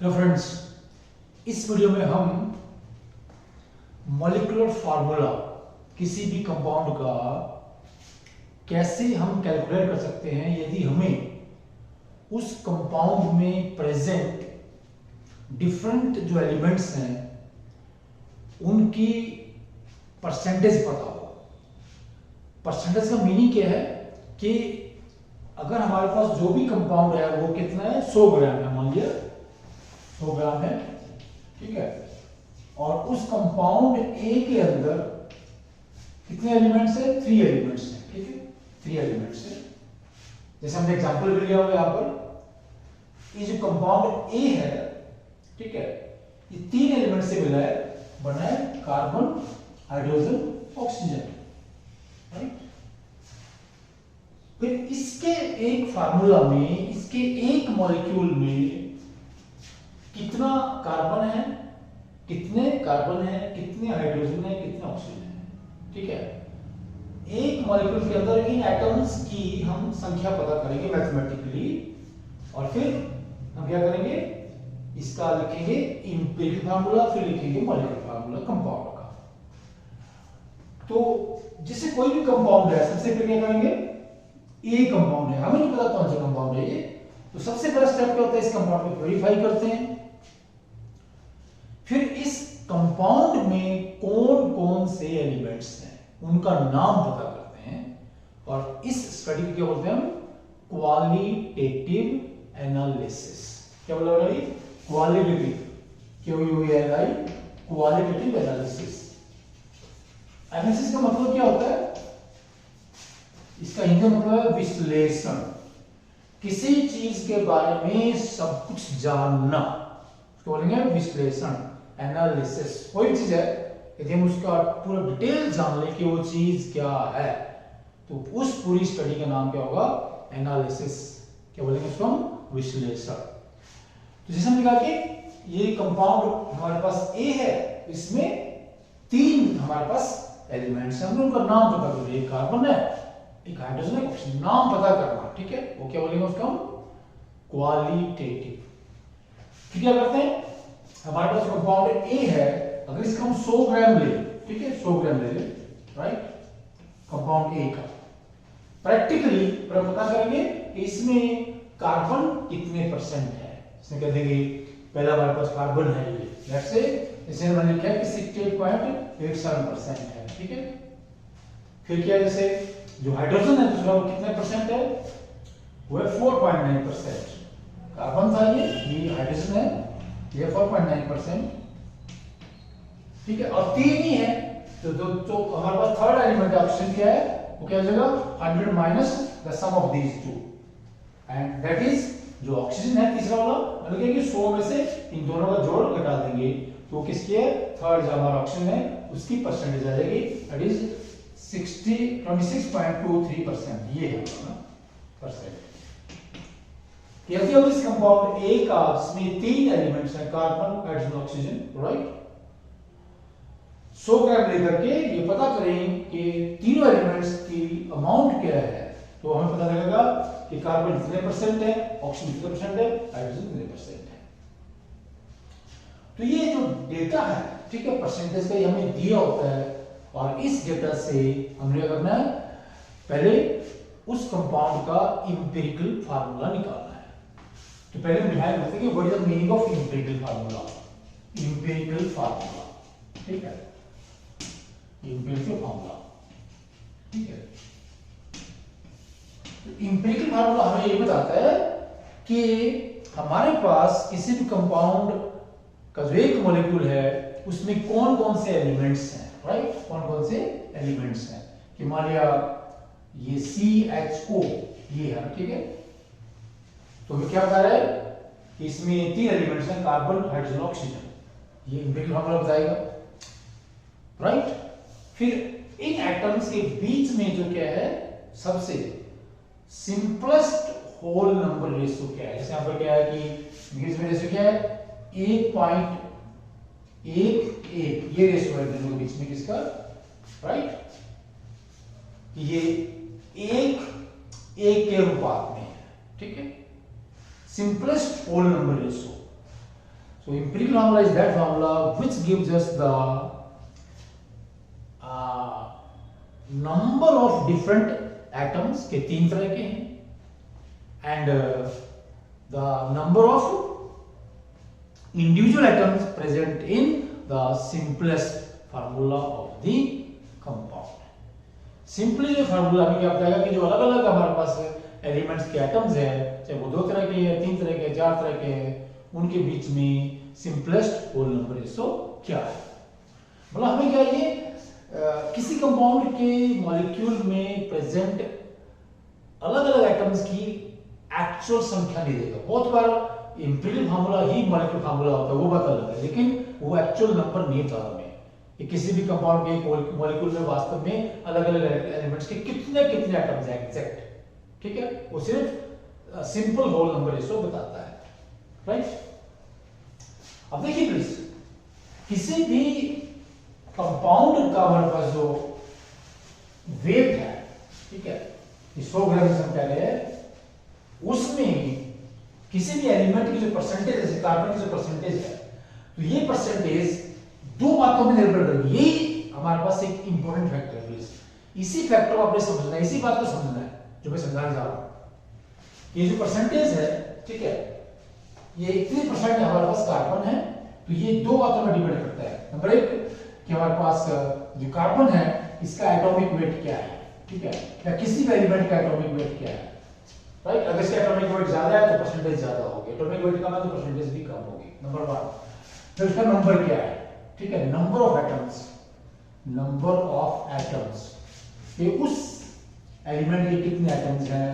Hello friends, इस video में हम मॉलिक्यूलर फार्मूला किसी भी कंपाउंड का कैसे हम कैलकुलेट कर सकते हैं यदि हमें उस कंपाउंड में प्रेजेंट डिफरेंट जो एलिमेंट्स हैं उनकी परसेंटेज पता हो। परसेंटेज का मीनिंग क्या है कि अगर हमारे पास जो भी कंपाउंड है वो कितना है, 100 ग्राम है, मान लिया 100 ग्राम है, ठीक है। और उस कंपाउंड ए के अंदर कितने एलिमेंट्स है? 3 एलिमेंट्स हैं, ठीक है, 3 एलिमेंट्स है। जैसे हमने एग्जांपल भी लिया हुआ यहाँ पर, ये जो कंपाउंड ए है, ठीक है, ये 3 एलिमेंट से मिला है, बना है कार्बन, हाइड्रोजन, ऑक्सीजन, राइट। फिर इसके एक फार्मूला में, इसके एक मॉलिक्यूल में कितना कार्बन है, कितने कार्बन है, कितने हाइड्रोजन है, कितने ऑक्सीजन है, ठीक है। एक मॉलिक्यूल के अंदर इन एटम्स की हम संख्या पता करेंगे मैथमेटिकली, और फिर हम क्या करेंगे, इसका लिखेंगे एम्पिरिकल फार्मूला, फिर लिखेंगे मॉलिक्यूलर फार्मूला कंपाउंड का। तो जैसे कोई भी कंपाउंड है, सबसे पहले क्या करेंगे, ए कंपाउंड है, हमें नहीं पता कौन सा कंपाउंड है ये, तो सबसे पहला स्टेप क्या होता है, इस कंपाउंड को प्यूरिफाई करते हैं। फिर इस कंपाउंड में कौन कौन से एलिमेंट्स हैं उनका नाम पता करते हैं, और इस स्टडी को क्या बोलते हैं हम, क्वालिटेटिव एनालिसिस। क्या बोला भाई? Qualitative, QUALI, qualitative analysis. Analysis का मतलब क्या होता है? इसका हिंदी मतलब है विश्लेषण, किसी चीज के बारे में सब कुछ जानना, उसको बोलेंगे विश्लेषण, एनालिसिस। कोई चीज है, यदि हम उसका पूरा डिटेल जान ले कि वो चीज क्या है, तो उस पूरी स्टडी का नाम क्या होगा? एनालिसिस। क्या बोलेंगे उसको हम? विश्लेषण। तो जैसे हमने कहा कि ये कंपाउंड हमारे पास ए है, इसमें 3 हमारे पास एलिमेंट्स हैं, हमने उनका नाम पता कर लिया, एक कार्बन है, एक हाइड्रोजन है, ऑक्सीजन, नाम पता करना, ठीक है। वो क्या बोलेंगे उसको हम? क्वालिटेटिव। फिर क्या करते हैं, हमारे पास कंपाउंड ए है, अगर इसका हम 100 ग्राम ले, ठीक है, 100 ग्राम ले, राइट, कंपाउंड ए का, प्रैक्टिकली पता करेंगे कि इसमें कार्बन कितने परसेंट है। इसमें कह देंगे पहला हमारे पास कार्बन है, ये लेट्स से इसे मैंने लिखा है कि 68.87% है, ठीक है। फिर क्या, जैसे जो हाइड्रोजन है दूसरा, वो कितने परसेंट है? वो है 4.9%। कार्बन था ये हाइड्रोजन है, ये 4.9%, ठीक है। और 3 ही है, तो हमारे पास थर्ड एलिमेंट ऑक्सीजन क्या है, वो क्या हो जाएगा? 100 minus the sum of these two, and that is जो ऑक्सीजन है तीसरा वाला, मतलब कि 100 में से इन दोनों का जोड़ घटा देंगे तो किसकी है? थर्ड जो हमारा ऑक्सीजन है उसकी परसेंटेज आ जाएगी, दैट इज 26.23%। ये है परसेंट। यदि हम इस कंपाउंड ए का, जिसमें 3 एलिमेंट्स हैं, कार्बन, हाइड्रोजन, ऑक्सीजन, राइट, 100 ग्राम लेकर के ये पता करें कि तीनों एलिमेंट्स की अमाउंट क्या है, तो हमें पता लगेगा कि कार्बन कितने परसेंट है, ऑक्सीजन कितने परसेंट है, हाइड्रोजन कितने परसेंट है। तो ये जो डेटा है, ठीक है, परसेंटेज का, ये हमें दिया होता है, और इस डेटा से हमने क्या करना है, पहले उस कंपाउंड का एम्पिरिकल फार्मूला निकालना है। तो पहले हम डिफाइन करते हैं कि what is the meaning of empirical formula. Empirical formula, ठीक है, एम्पिरिकल फार्मूला, ठीक है। तो एम्पिरिकल फार्मूला हमें ये बताता है कि हमारे पास किसी भी कंपाउंड का जो एक मॉलिक्यूल है उसमें कौन कौन से एलिमेंट्स हैं, राइट, कौन कौन से एलिमेंट्स हैं। कि मान लिया ये CHO ये है, ठीक है, तो हमें क्या बता रहा है कि इसमें 3 एलिमेंट्स हैं, कार्बन, हाइड्रोजन, ऑक्सीजन, ये एम्पिरिकल फार्मूला बताएगा, राइट। फिर इन एटम्स के बीच में जो क्या है, सबसे सिंपलेस्ट होल नंबर रेशियो क्या है, जैसे यहां पर क्या है कि बीच में रेशियो क्या है, 1.11, ये रेशियो है दोनों के बीच में, किसका, राइट, ये 1 के अनुपात में है, ठीक है, simplest whole number ratio. So empirical formula is that formula which gives us the number of different atoms के 3 तरह के हैं and the number of individual atoms present in the simplest formula of the compound. Simply जो formula हमें क्या बताएगा कि जो अलग अलग हमारे पास एलिमेंट्स के एटम्स हैं, चाहे वो 2 तरह के हैं, 3 तरह के, 4 तरह के हैं, उनके बीच में सिंपलेस्ट होल नंबर रेशो क्या है। मतलब हमें क्या ये किसी कंपाउंड के मॉलिक्यूल में प्रेजेंट अलग अलग एटम्स की एक्चुअल संख्या नहीं देगा। बहुत बार इंपीरियल फार्मूला ही मॉलिक्यूल फार्मूला होता है, वो बात अलग है, लेकिन वो एक्चुअल नंबर नहीं बता हमें कि किसी भी कंपाउंड के मॉलिक्यूल में वास्तव में अलग अलग एलिमेंट्स के कितने कितने एटम्स हैं एग्जैक्ट, ठीक है, वो सिर्फ सिंपल होल नंबर रेशो बताता है, राइट। अब देखिए प्लीज, किसी भी कंपाउंड का हमारे पास जो वेट है, ठीक है, 100 ग्राम से हम कह रहे हैं, उसमें किसी भी एलिमेंट की जो परसेंटेज है, कार्बन की जो परसेंटेज है, तो ये परसेंटेज 2 बातों में निर्भर करेगी। ये हमारे पास एक इंपॉर्टेंट फैक्टर है प्लीज, इसी फैक्टर को आपने समझना है, इसी बात को समझना है जो मैं समझाने जा रहा हूं। ये जो परसेंटेज है, ठीक है, ये इतने परसेंट हमारे पास कार्बन है, तो ये 2 बातों में डिपेंड करता है। नंबर 1 कि हमारे पास जो कार्बन है इसका एटॉमिक वेट क्या है, ठीक है, या किसी भी एलिमेंट का एटॉमिक वेट क्या है, राइट। अगर इसका एटॉमिक वेट ज्यादा है तो परसेंटेज ज्यादा होगी, एटॉमिक वेट कम है तो परसेंटेज भी कम होगी, नंबर 1। फिर इसका नंबर क्या है, ठीक है, number of atoms, number of atoms, ये उस एलिमेंट के कितने एटम्स हैं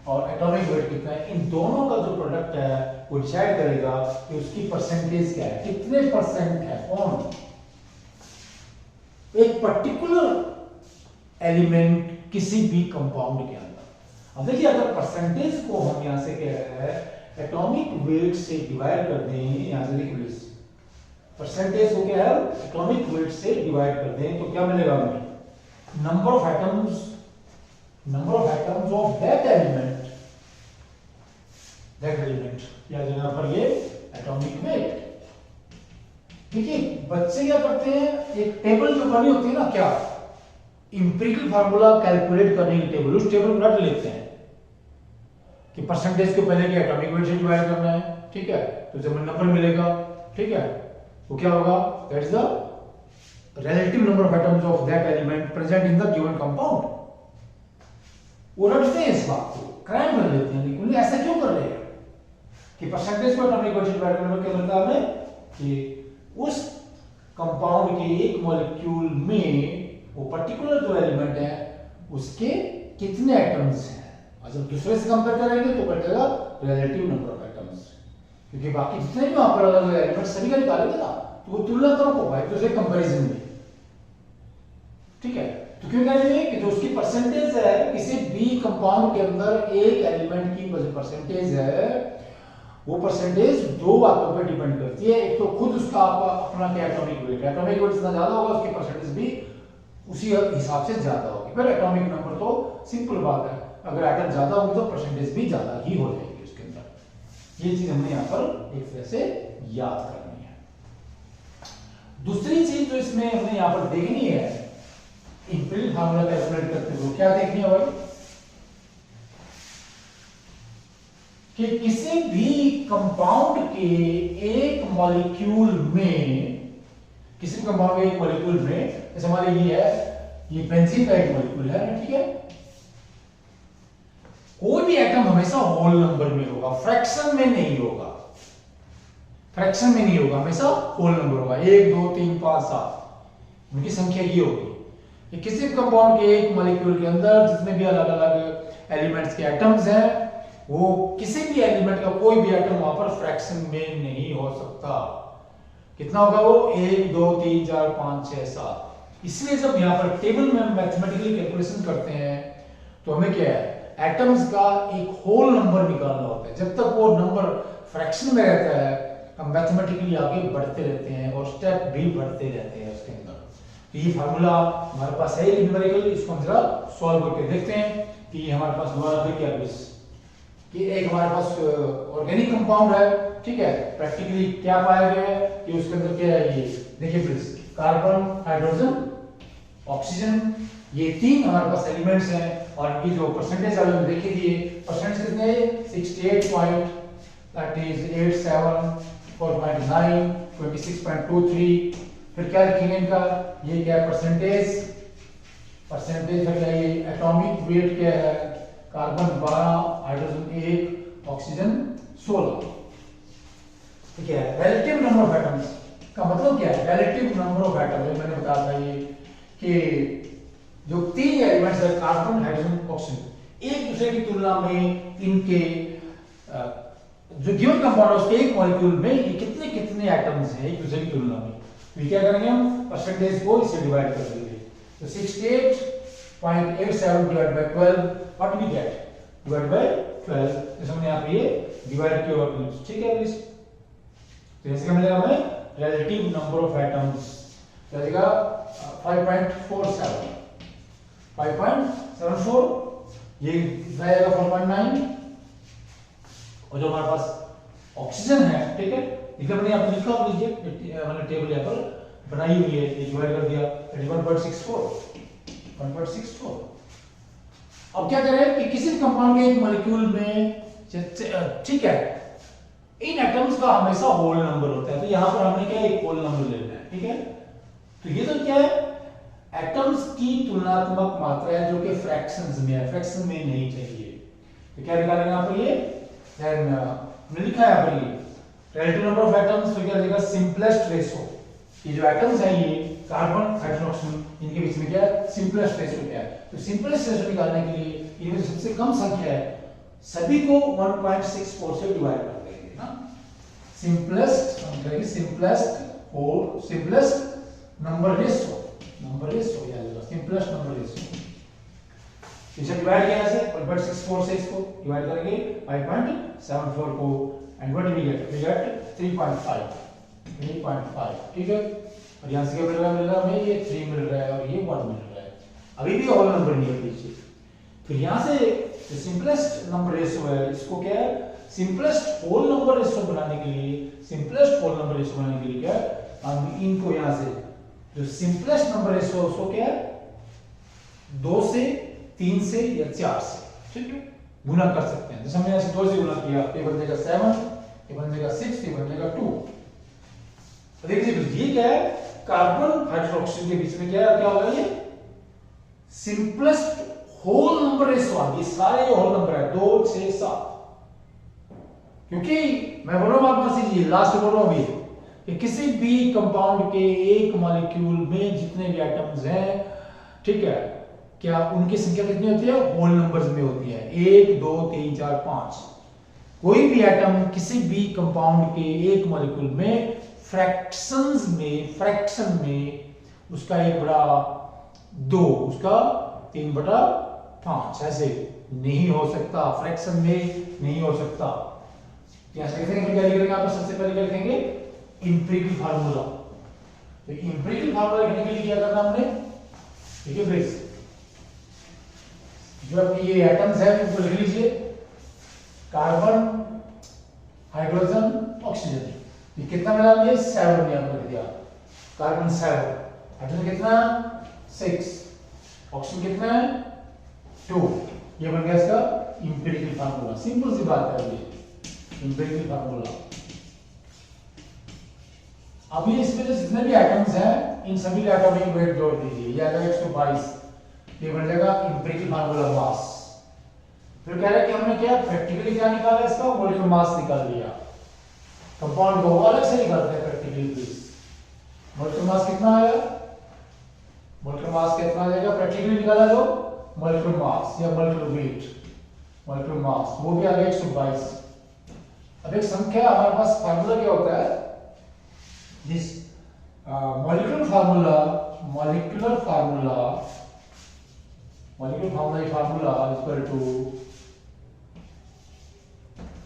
और एटॉमिक वेट कितना है, इन दोनों का जो प्रोडक्ट है वो डिसाइड करेगा कि उसकी परसेंटेज क्या है, कितने परसेंट है कौन एक पर्टिकुलर एलिमेंट किसी भी कंपाउंड के अंदर। अब देखिए, अगर परसेंटेज को हम यहां से कह रहे हैं एटॉमिक वेट से डिवाइड कर दें, यहां से देखिए प्लीज, परसेंटेज को क्या है एटॉमिक वेट से डिवाइड कर दें तो क्या मिलेगा हमें, number of atoms of that element, या जगह पर ये एटॉमिक वेट। देखिए बच्चे क्या करते हैं, एक टेबल जो बनी होती है ना, क्या इंपीरियल फार्मूला कैलकुलेट करने की टेबल, उस टेबल को रट लेते हैं कि परसेंटेज को पहले के एटॉमिक वेट से डिवाइड करना है, ठीक है, तो जब नंबर मिलेगा, ठीक है, तो क्या होगा, that is the relative number of atoms of that element present in the given compound. वो रटते हैं इस बात को, क्रैम कर लेते हैं, लेकिन ऐसा क्यों कर रहे हैं कि परसेंटेज को एटॉमिक वेट से डिवाइड करने में क्या मिलता है हमें कि उस कंपाउंड के एक मॉलिक्यूल में वो पर्टिकुलर जो एलिमेंट है उसके कितने एटम्स हैं, और जब दूसरे से कंपेयर करेंगे तो कटेगा रिलेटिव नंबर ऑफ एटम्स, क्योंकि बाकी जितने भी वहां पर अलग अलग एलिमेंट सभी का निकालेंगे ना, तो वो तुलना करो होगा एक दूसरे कंपैरिजन में, ठीक है। तो क्यों कह रहे हैं कि जो उसकी परसेंटेज है किसी भी कंपाउंड के अंदर एक एलिमेंट की परसेंटेज है, वो परसेंटेज 2 बातों पर डिपेंड करती है। एक तो खुद उसका अपना क्या एटॉमिक वेट है, एटॉमिक वेट जितना ज्यादा होगा उसकी परसेंटेज भी उसी हिसाब से ज्यादा होगी। फिर एटॉमिक नंबर तो सिंपल बात है, अगर एटम ज्यादा होंगे तो परसेंटेज भी ज्यादा ही हो जाएगी उसके अंदर। ये चीज हमने यहाँ पर एक तरह से याद करनी है। दूसरी चीज जो इसमें हमने यहाँ पर देखनी है इंपीरियल फार्मूला कैलकुलेट करते हुए, क्या देखनी है भाई, कि किसी भी कंपाउंड के एक मॉलिक्यूल में, किसी कंपाउंड के एक मॉलिक्यूल में, जैसे हमारे ये है, ये बेंजीन का एक मॉलिक्यूल है, ठीक है, कोई भी एटम हमेशा होल नंबर में होगा, फ्रैक्शन में नहीं होगा, फ्रैक्शन में नहीं होगा, हमेशा होल नंबर होगा, 1 2 3 5 7 उनकी संख्या ये होगी। ये किसी कंपाउंड के एक मॉलिक्यूल के अंदर जितने भी अलग अलग एलिमेंट्स के एटम्स हैं, वो किसी भी एलिमेंट का कोई भी एटम वहां पर फ्रैक्शन में नहीं हो सकता। कितना होगा वो, 1 2 3 4 5 6 7। इसलिए जब यहाँ पर टेबल में मैथमेटिकली कैलकुलेशन करते हैं तो हमें क्या है, एटम्स का एक होल नंबर निकालना होता है। जब तक वो नंबर फ्रैक्शन में रहता है हम मैथमेटिकली आगे बढ़ते रहते हैं और स्टेप भी बढ़ते रहते हैं उसके अंदर। तो ये फार्मूला हमारे पास है न्यूमेरिकल, इसको हम जरा सॉल्व करके देखते हैं कि हमारे पास दोबारा फिर क्या कि एक हमारे पास ऑर्गेनिक कंपाउंड है, ठीक है, प्रैक्टिकली क्या पाया गया है कि उसके अंदर क्या है, ये देखिए प्लीज, कार्बन, हाइड्रोजन, ऑक्सीजन, ये तीन हमारे पास एलिमेंट्स हैं और इनकी जो परसेंटेज है वो देखिए दिए, परसेंटेज कितने हैं, 68 पॉइंट, दैट इज 87, 4.9, 26.23। फिर क्या लिखेंगे इनका, ये क्या परसेंटेज, परसेंटेज है क्या, ये एटॉमिक वेट क्या है, कार्बन 12, हाइड्रोजन 1, ऑक्सीजन 16। ठीक है, रिलेटिव नंबर ऑफ एटम्स का मतलब क्या है, रिलेटिव नंबर ऑफ एटम, मैंने बताया था ये कि जो तीन एलिमेंट्स है कार्बन, हाइड्रोजन, ऑक्सीजन, एक दूसरे की तुलना में इनके जो गिवन कंपाउंड है उसके एक मॉलिक्यूल में ये कितने कितने एटम्स हैं एक दूसरे की तुलना में, तो क्या करेंगे हम, परसेंटेज को इससे डिवाइड कर देंगे, तो 68.87 divide by 12, what we get, divide by 12, जैसे हमने यहाँ पे ये डिवाइड किया हुआ, ठीक है प्लीज, तो इसका मिलेगा हमें रिलेटिव नंबर ऑफ एटम्स, क्या देगा 5.47, 5.74, ये जाएगा 4.9, और जो हमारे पास ऑक्सीजन है, ठीक है, इसलिए मैंने यहाँ पे लिखा, आप लीजिए, मैंने टेबल यहाँ पर बनाई हुई है, ये डिवाइड कर दिया, 1.64, 1.64। अब क्या करें कि किसी कंपाउंड के एक मॉलिक्यूल में, ठीक है, इन एटम्स का हमेशा होल नंबर होता है, तो यहां पर हमने क्या एक होल नंबर लेना है, ठीक है, तो ये तो क्या है, एटम्स की तुलनात्मक मात्रा है जो कि फ्रैक्शंस में है, फ्रैक्शन में नहीं चाहिए, तो क्या निकालेंगे यहाँ पर, ये देन हमने लिखा है यहाँ पर ये रिलेटिव नंबर ऑफ एटम्स, तो क्या देगा सिंपलेस्ट रेशो, ये जो एटम्स हैं ये कार्बन, हाइड्रोजन, ऑक्सीजन, इनके बीच में क्या है, सिंपलेस्ट रेशो क्या है, तो सिंपलेस्ट रेशो निकालने के लिए इनमें सबसे कम संख्या है, सभी को 1.64 से डिवाइड कर देंगे ना, सिंपलेस्ट, हम कहेंगे सिंपलेस्ट और simplest number ratio, number ratio या सिंपलेस्ट नंबर रेशो, इसे डिवाइड किया ऐसे 1.64 से इसको डिवाइड करेंगे 5.74 को, एंड व्हाट वी गेट 3.5, 3.5, ठीक है, और यहां से क्या मिल रहा है हमें, ये 3 मिल रहा है और ये 1 मिल रहा है, अभी भी होल नंबर नहीं है पीछे, फिर यहां से जो सिंपलेस्ट नंबर रेशो है इसको क्या है, सिंपलेस्ट होल नंबर रेशो बनाने के लिए, सिंपलेस्ट होल नंबर रेशो बनाने के लिए क्या है, हम इनको यहां से जो सिंपलेस्ट नंबर रेशो उसको क्या है 2 से, 3 से या 4 से, ठीक है, गुना कर सकते हैं, जैसे हमने ऐसे 2 से गुना किया, ये बन जाएगा 7, ये बन जाएगा 6, ये बन जाएगा 2। तो देखिए ये क्या है, कार्बन, हाइड्रोजन, ऑक्सीजन के बीच में क्या होगा, ये सिंपलेस्ट होल नंबर रेशो आ गई, सारे ये होल नंबर है 2, 6, 7, क्योंकि मैं बोल रहा हूं आप पास ये लास्ट बोल रहा हूं अभी कि किसी भी कंपाउंड के एक मॉलिक्यूल में जितने भी एटम्स हैं, ठीक है, क्या उनकी संख्या कितनी होती है, होल नंबर्स में होती है, 1, 2, 3, 4, 5, कोई भी एटम किसी भी कंपाउंड के एक मॉलिक्यूल में फ्रैक्शंस में, फ्रैक्शन में उसका 1/2, उसका 3/5 ऐसे नहीं हो सकता, फ्रैक्शन में नहीं हो सकता, क्या लिखेंगे, क्या लिखेंगे यहाँ पर, सबसे पहले क्या लिखेंगे, इंपेरिकल फार्मूला, तो इंपेरिकल फार्मूला लिखने के लिए क्या करना हमने, ठीक है फ्रेंड्स, जो आपके ये एटम्स है उनको लिख लीजिए, कार्बन, हाइड्रोजन, ऑक्सीजन, ये कितना मिला, ये 7 यहां पर लिख दिया, कार्बन 7, हाइड्रोजन कितना 6, ऑक्सीजन कितना है 2, ये बन गया इसका इंपेरिकल फार्मूला, सिंपल सी बात है ये इंपेरिकल फार्मूला। अब ये इसमें जितने भी एटम्स हैं इन सभी का एटॉमिक वेट जोड़ दीजिए, ये आएगा 122, ये बन जाएगा इंपेरिकल फार्मूला मास। फिर कह रहा है कि हमने क्या प्रैक्टिकली क्या निकाला, इसका मोलिकुलर मास निकाल लिया, कंपाउंड को अलग से निकालते हैं प्रैक्टिकली प्लीज, मोलिकुलर मास कितना आया, मोलिकुलर मास कितना आ जाएगा, प्रैक्टिकली निकाला लो मोलिकुलर मास या मोलिकुलर वेट, मोलिकुलर मास वो भी आ गया 122। अब एक संख्या हमारे पास फार्मूला क्या होता है, this molecular formula is equal to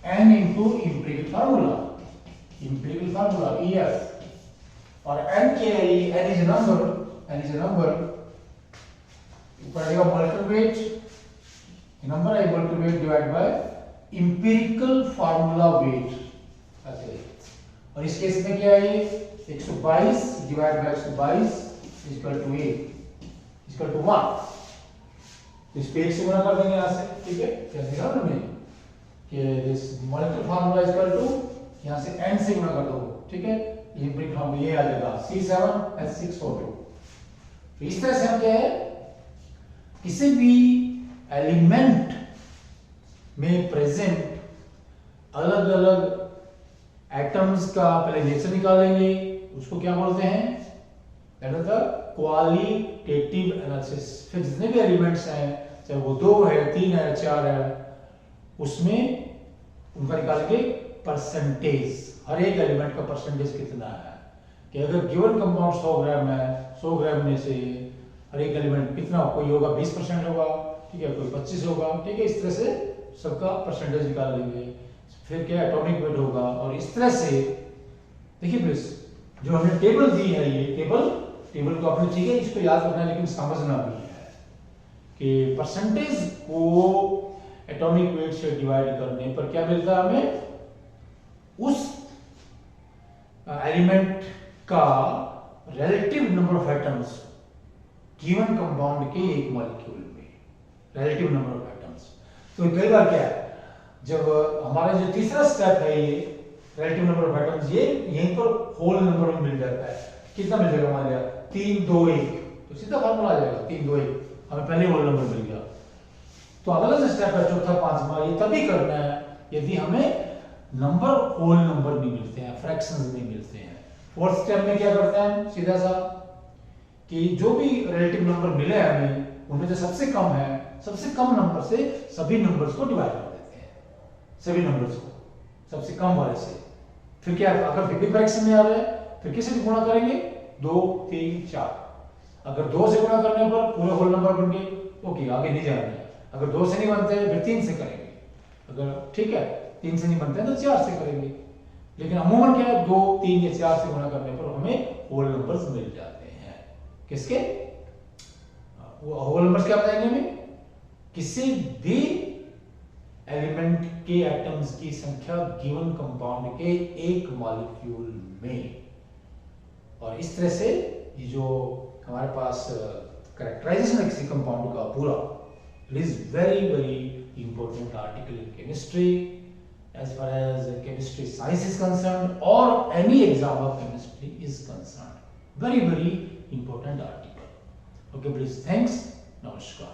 n into empirical formula EF, और n क्या है, n is a number, पड़ेगा molecular weight, number है molecular weight divided by empirical formula weight ऐसे। और इस केस में क्या है ये 122 divide by 122 equal to a equal to 1। इस पे 1 से गुणा कर देंगे यहां से, ठीक है। क्या देखा हमने कि this molecular formula equal to यहां से n से गुणा कर दो, ठीक है। ये ब्रिक हम ये आ जाएगा C7H6O2। तो इस तरह से हम क्या है किसी भी एलिमेंट में प्रेजेंट अलग अलग एटम्स का पहले नेचर निकालेंगे, उसको क्या बोलते हैं, that is the qualitative analysis. फिर जितने भी एलिमेंट्स हैं, चाहे वो 2 है, 3 है, 4 है, उसमें उनका निकालेंगे परसेंटेज, हर एक एलिमेंट का परसेंटेज कितना है। कि अगर गिवन कंपाउंड 100 ग्राम है, 100 ग्राम में से हर एक एलिमेंट कितना, कोई होगा 20% होगा, ठीक है, कोई 25 होगा, ठीक है। इस तरह से सबका परसेंटेज निकाल लेंगे। फिर क्या एटॉमिक वेट होगा। और इस तरह से देखिए प्लीज जो हमने टेबल दी है, ये टेबल को आपने, ठीक है, इसको याद रखना है लेकिन समझना भी है कि परसेंटेज को एटॉमिक वेट से डिवाइड करने पर क्या मिलता है हमें, उस एलिमेंट का relative number of atoms given compound के एक मॉलिक्यूल में, रिलेटिव नंबर ऑफ एटम्स। तो कई बार क्या है, जब हमारा जो तीसरा स्टेप है ये रिलेटिव नंबर ऑफ एटम्स, ये यहीं पर होल नंबर में मिल जाता है। कितना मिल जाएगा हमारे यहाँ 3 2 1, तो सीधा फार्मूला आ जाएगा 3 2 1, हमें पहले होल नंबर मिल गया। तो अगला जो स्टेप है चौथा पांचवा, ये तभी करना है यदि हमें नंबर होल नंबर नहीं मिलते हैं, फ्रैक्शंस नहीं मिलते हैं। फोर्थ स्टेप में क्या करते हैं सीधा सा कि जो भी रिलेटिव नंबर मिले हमें उनमें जो सबसे कम है, सबसे कम नंबर से सभी नंबर्स को डिवाइड कर देते हैं, सभी नंबर्स को सबसे कम वाले से। फिर क्या, अगर फिर भी फ्रैक्शन में आ रहे हैं फिर किससे गुणा करेंगे, 2 3 4। अगर 2 से गुणा करने पर पूरे होल नंबर बन गए, ओके, आगे नहीं जाना है। अगर 2 से नहीं बनते फिर 3 से करेंगे, अगर ठीक है 3 से नहीं बनते तो 4 से करेंगे। लेकिन अमूमन क्या है 2 3 या 4 से गुणा करने पर हमें होल नंबर्स मिल जाते हैं। किसके, वो होल नंबर्स क्या बताएंगे हमें, किसी भी एलिमेंट के एटम्स की संख्या गिवन कंपाउंड के एक मॉलिक्यूल में। और इस तरह से ये जो हमारे पास कैरेक्टराइजेशन है किसी कंपाउंड का पूरा, it is very very important article in chemistry as far as chemistry science is concerned or any exam of chemistry is concerned. Very very important article. Okay please, thanks, namaskar.